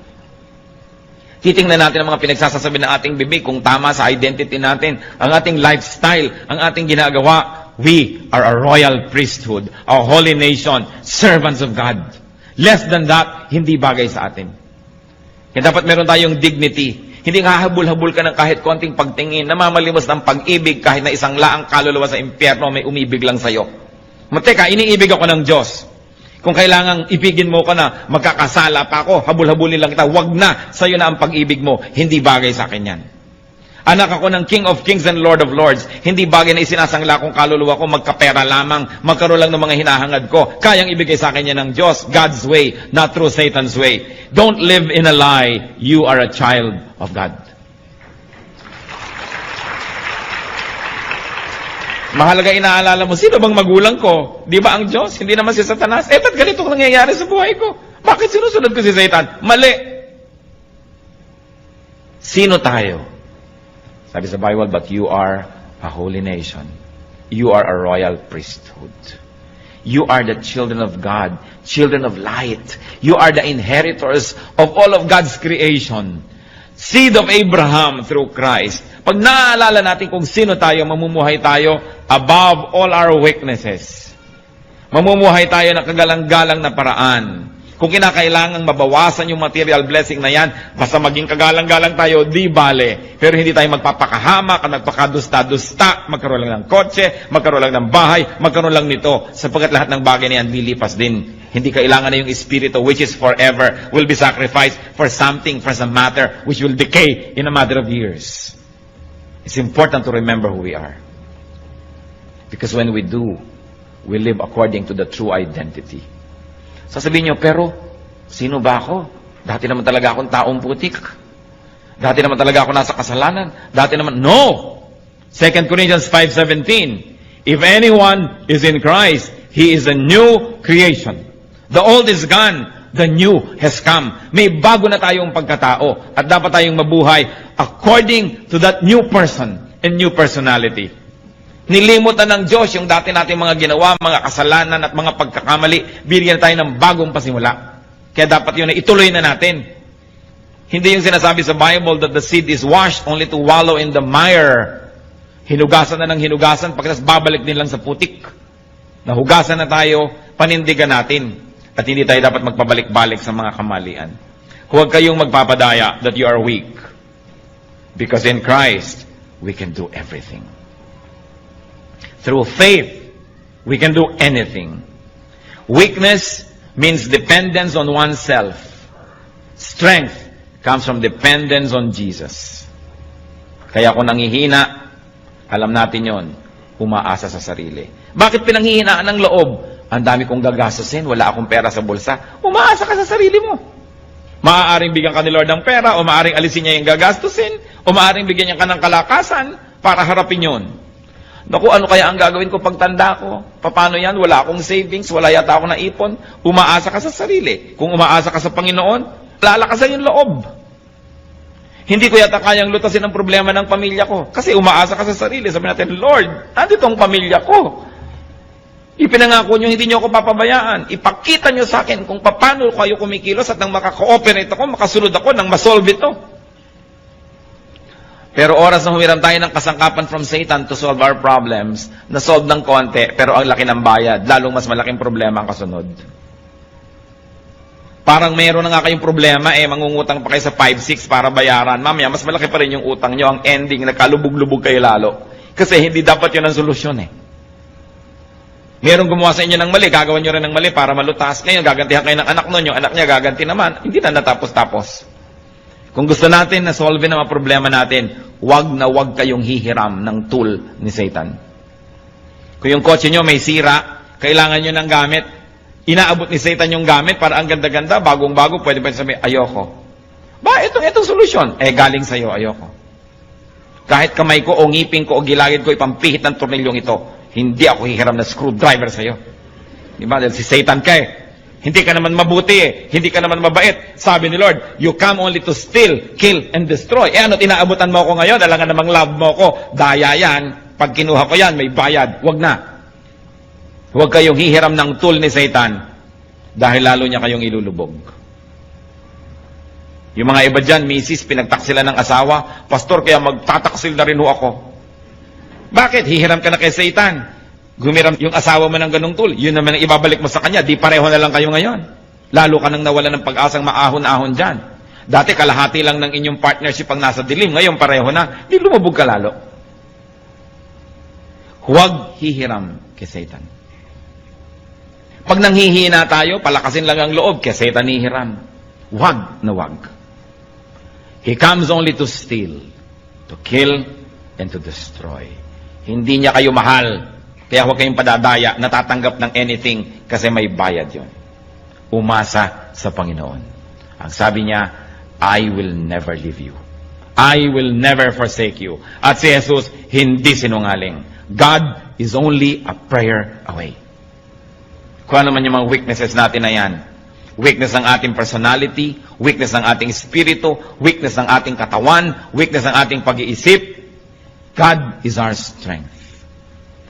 Titingnan natin ang mga pinagsasasabi ng ating bibig kung tama sa identity natin, ang ating lifestyle, ang ating ginagawa. We are a royal priesthood, a holy nation, servants of God. Less than that, hindi bagay sa atin. Kaya dapat meron tayong dignity. Hindi hahabol-habol ka ng kahit konting pagtingin, namamalimos ng pag-ibig kahit na isang laang kaluluwa sa impyerno may umibig lang sa'yo. Teka, iniibig ako ng Diyos. Kung kailangang ibigin mo ka na, magkakasala pa ako, habol-habulin lang kita, wag na, sa'yo na ang pag-ibig mo. Hindi bagay sa akin yan. Anak ako ng King of Kings and Lord of Lords. Hindi bagay na isinasangla kong kaluluwa ko, magkapera lamang, magkaroon lang ng mga hinahangad ko. Kayang ibigay sa akin yan ng Diyos, God's way, not through Satan's way. Don't live in a lie. You are a child of God. Mahalaga inaalala mo, sino bang magulang ko? Di ba ang Diyos? Hindi naman si Satanas. Ba't ganito nangyayari sa buhay ko? Bakit sinusunod ko si Satan? Mali. Sino tayo? Sabi sa Bible, but you are a holy nation. You are a royal priesthood. You are the children of God, children of light. You are the inheritors of all of God's creation. Seed of Abraham through Christ. Pag naaalala natin kung sino tayo, mamumuhay tayo above all our weaknesses. Mamumuhay tayo ng kagalang-galang na paraan. Kung kinakailangang mabawasan yung material blessing na yan, basta maging kagalang-galang tayo, di bale. Pero hindi tayo magpapakahamak at magpakadusta-dusta, magkaroon lang ng kotse, magkaroon lang ng bahay, magkaroon lang nito, sapagkat lahat ng bagay na yan lilipas din. Hindi kailangan na yung espiritu, which is forever, will be sacrificed for something, for some matter, which will decay in a matter of years. It's important to remember who we are. Because when we do, we live according to the true identity. Sasabihin nyo, pero, sino ba ako? Dati naman talaga akong taong putik. Dati naman talaga ako nasa kasalanan. Dati naman, no! 2 Corinthians 5:17, if anyone is in Christ, he is a new creation. The old is gone, the new has come. May bago na tayong pagkatao at dapat tayong mabuhay according to that new person and new personality. Nilimutan ng Diyos yung dati nating mga ginawa, mga kasalanan at mga pagkakamali. Bigyan tayo ng bagong pasimula. Kaya dapat yun na ituloy na natin. Hindi yung sinasabi sa Bible that the seed is washed only to wallow in the mire. Hinugasan na ng hinugasan, pagkatapos babalik din lang sa putik. Nahugasan na tayo, panindigan natin. At hindi tayo dapat magpabalik-balik sa mga kamalian. Huwag kayong magpapadaya that you are weak. Because in Christ, we can do everything. Through faith, we can do anything. Weakness means dependence on oneself. Strength comes from dependence on Jesus. Kaya kung nangihina, alam natin yon, umaasa sa sarili. Bakit pinanghihinaan ng loob? ang dami kong gagastusin, wala akong pera sa bulsa. Umaasa ka sa sarili mo. Maaaring bigyan ka ni Lord ng pera, o maaaring alisin niya yung gagastusin, o maaaring bigyan niya ka ng kalakasan para harapin yon. Naku, ano kaya ang gagawin ko pagtanda ko? Paano yan? Wala akong savings, wala yata ako naipon. Umaasa ka sa sarili. Kung umaasa ka sa Panginoon, lalakasan yung loob. Hindi ko yata kayang lutasin ang problema ng pamilya ko. Kasi umaasa ka sa sarili. Sabi natin, Lord, nandito ang pamilya ko. Ipinangako nyo, hindi nyo ako papabayaan. Ipakita nyo sa akin kung paano kayo kumikilos at nang makaka-cooperate ako, makasunod ako, nang masolve ito. Pero oras na humiram tayo ng kasangkapan from Satan to solve our problems, na-solve ng konti, pero ang laki ng bayad, lalong mas malaking problema ang kasunod. Parang meron na nga kayong problema, mangungutang pa kayo sa 5-6 para bayaran. Mamaya, mas malaki pa rin yung utang nyo. Ang ending, nagkalubog-lubog kayo lalo. Kasi hindi dapat yun ang solusyon Merong gumawa sa inyo ng mali, gagawan nyo rin ng mali para malutas. Ngayon, gagantihan kayo ng anak nun, yung anak niya gaganti naman. Hindi na natapos-tapos. Kung gusto natin na solve na mga problema natin, wag na wag kayong hihiram ng tool ni Satan. Kung yung kotse nyo may sira, kailangan nyo ng gamit, inaabot ni Satan yung gamit para ang ganda-ganda, bagong-bago, pwede ba sabihin, ayoko. Itong solusyon. Galing sa'yo, ayoko. Kahit kamay ko o ngipin ko o gilagid ko, ipampihit ng tornilyong ito, hindi ako hihiram na screwdriver sa'yo. Diba? Dahil si Satan ka Hindi ka naman mabuti Hindi ka naman mabait. Sabi ni Lord, you come only to steal, kill, and destroy. Ano't inaabutan mo ako ngayon? Alangan namang love mo ako. Daya yan. Pag kinuha ko yan, may bayad. Huwag na. Huwag kayong hihiram ng tool ni Satan dahil lalo niya kayong ilulubog. Yung mga iba dyan, misis, pinagtaksila ng asawa, pastor, kaya magtataksil na rin ho ako. Bakit? Hihiram ka na kay Satan. Gumiram yung asawa mo ng ganung tool, yun naman ang ibabalik mo sa kanya, di pareho na lang kayo ngayon. Lalo ka nang nawala ng pag-asang maahon-ahon dyan. Dati kalahati lang ng inyong partnership ang nasa dilim, ngayon pareho na, di lumubog ka lalo. Huwag hihiram kay Satan. Pag nanghihina tayo, palakasin lang ang loob, kay Satan hihiram. Huwag na huwag. He comes only to steal, to kill, and to destroy. Hindi niya kayo mahal. Kaya huwag kayong padadaya, natatanggap ng anything kasi may bayad yon. Umasa sa Panginoon. Ang sabi niya, I will never leave you. I will never forsake you. At si Jesus, hindi sinungaling. God is only a prayer away. Kung ano man yung mga weaknesses natin na yan. Weakness ng ating personality, weakness ng ating espiritu, weakness ng ating katawan, weakness ng ating pag-iisip. God is our strength.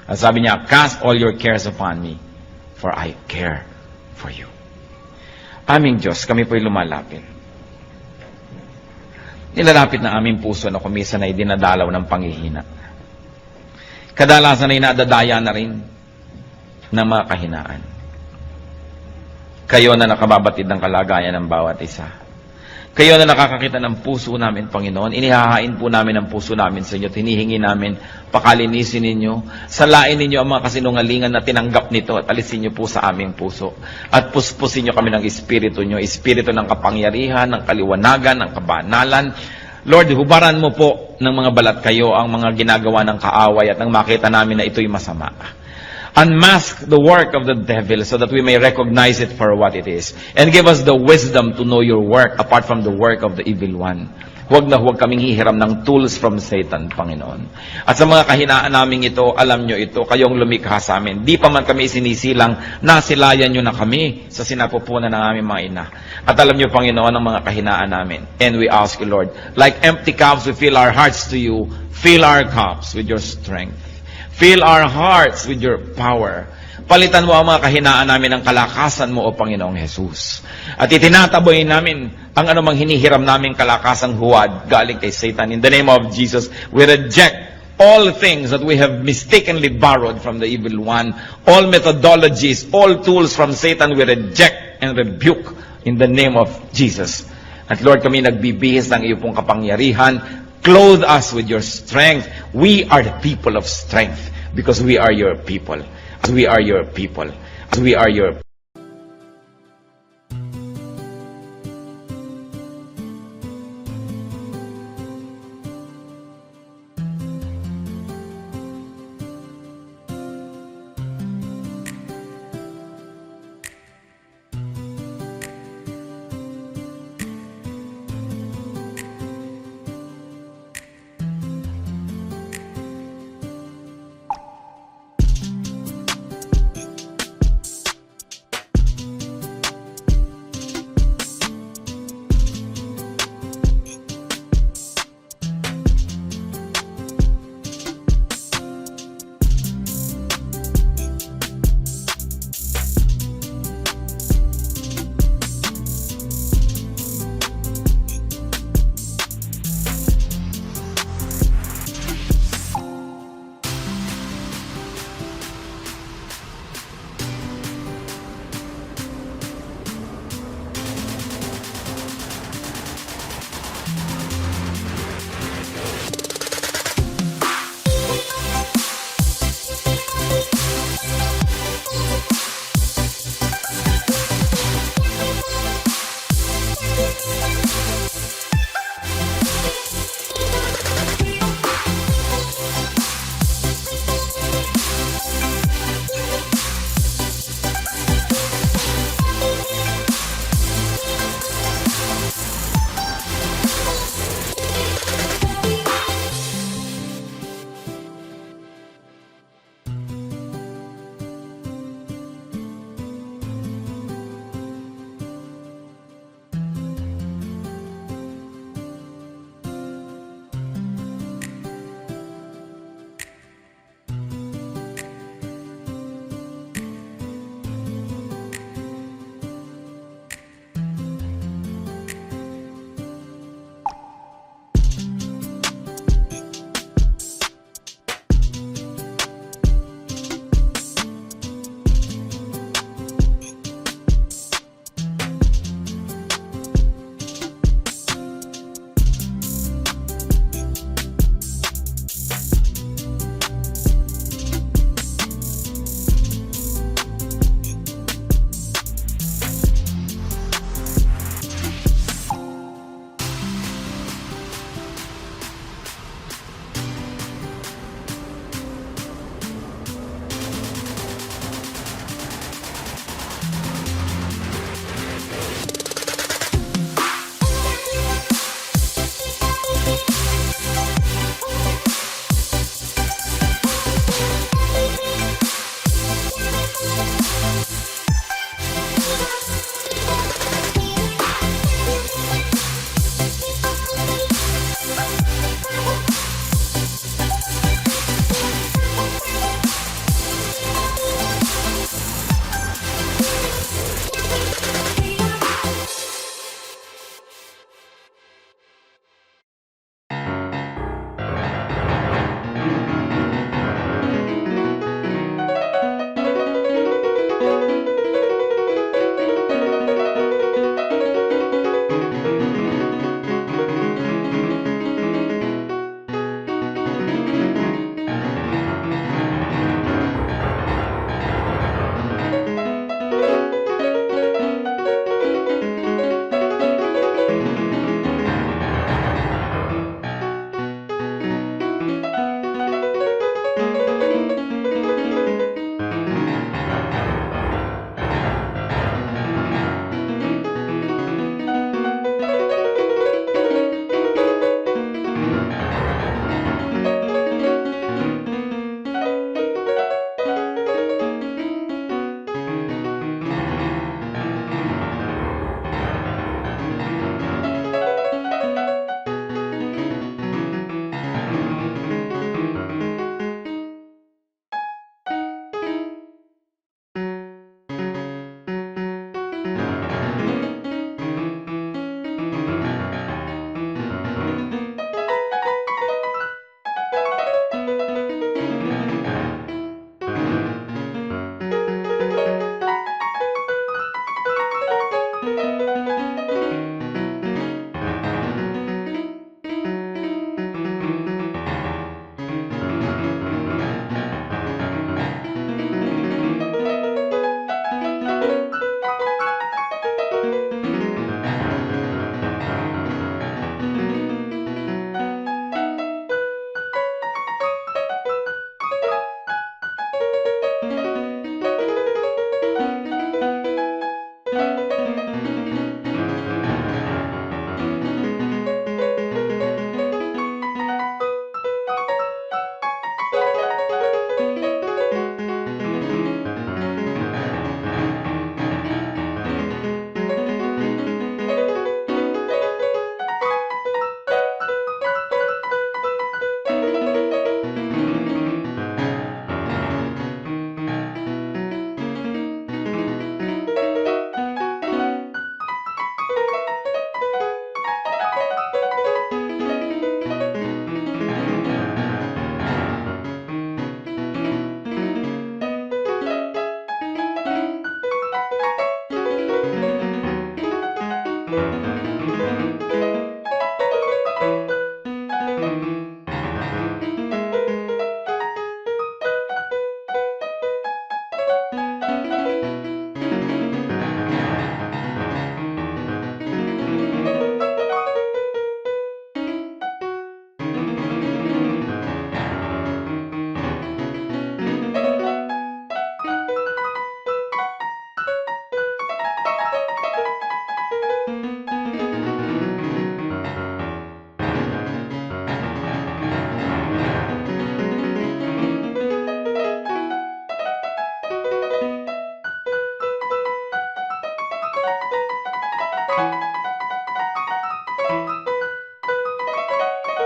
At sabi niya, cast all your cares upon me, for I care for you. Aming Diyos, kami po'y lumalapit. Nilalapit na aming puso na kumisan ay dinadalaw ng panghihina. Kadalasan ay nadadaya na rin ng mga kahinaan. Kayo na nakababatid ng kalagayan ng bawat isa. Kayo na nakakakita ng puso namin, Panginoon. Inihahain po namin ang puso namin sa inyo. Hinihingi namin, pakalinisin ninyo. Salain ninyo ang mga kasinungalingan na tinanggap nito at alisin niyo po sa aming puso. At puspusin niyo kami ng espiritu niyo. Espiritu ng kapangyarihan, ng kaliwanagan, ng kabanalan. Lord, hubaran mo po ng mga balat kayo ang mga ginagawa ng kaaway at nang makita namin na ito'y masama. Unmask the work of the devil so that we may recognize it for what it is. And give us the wisdom to know your work apart from the work of the evil one. Huwag na huwag kaming hihiram ng tools from Satan, Panginoon. At sa mga kahinaan namin ito, alam nyo ito, kayong lumikha sa amin. Di pa man kami sinisilang, nasilayan nyo na kami sa sinapupunan ng aming mga ina. At alam nyo, Panginoon, ang mga kahinaan namin. And we ask you, Lord, like empty cups, we fill our hearts to you. Fill our cups with your strength. Fill our hearts with your power. Palitan mo ang mga kahinaan namin ng kalakasan mo, O Panginoong Jesus. At itinataboy namin ang anumang hinihiram namin kalakasang huwad galing kay Satan. In the name of Jesus, we reject all things that we have mistakenly borrowed from the evil one. All methodologies, all tools from Satan, we reject and rebuke in the name of Jesus. At Lord, kami nagbibihis ng iyong pong kapangyarihan. Clothe us with your strength. We are the people of strength because we are your people. As we are your people. As we are your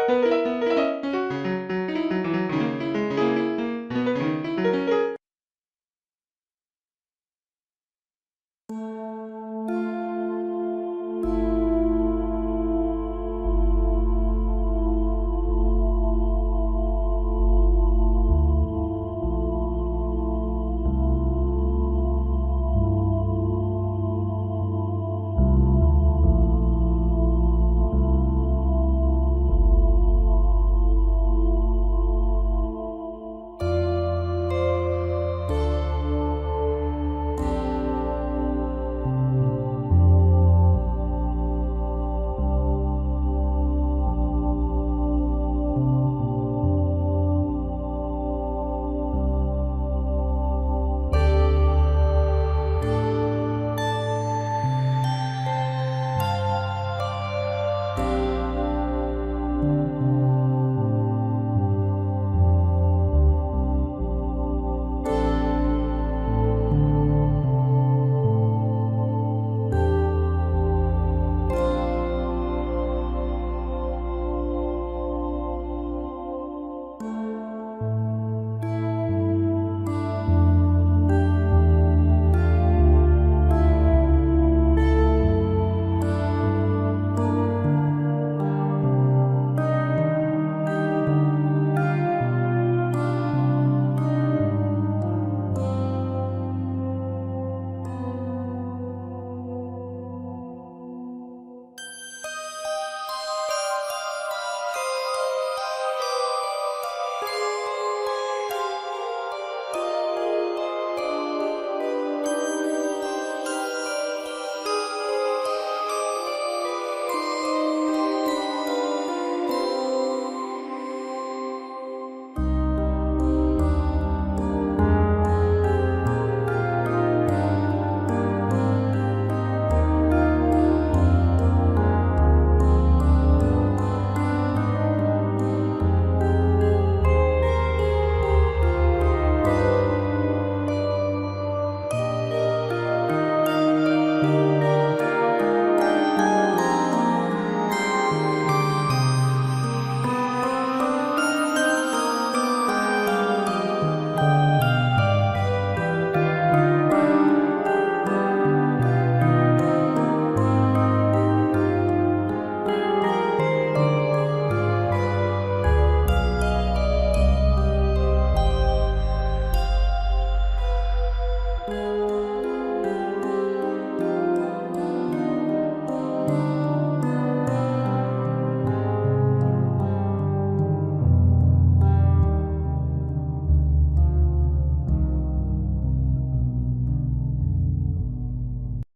you.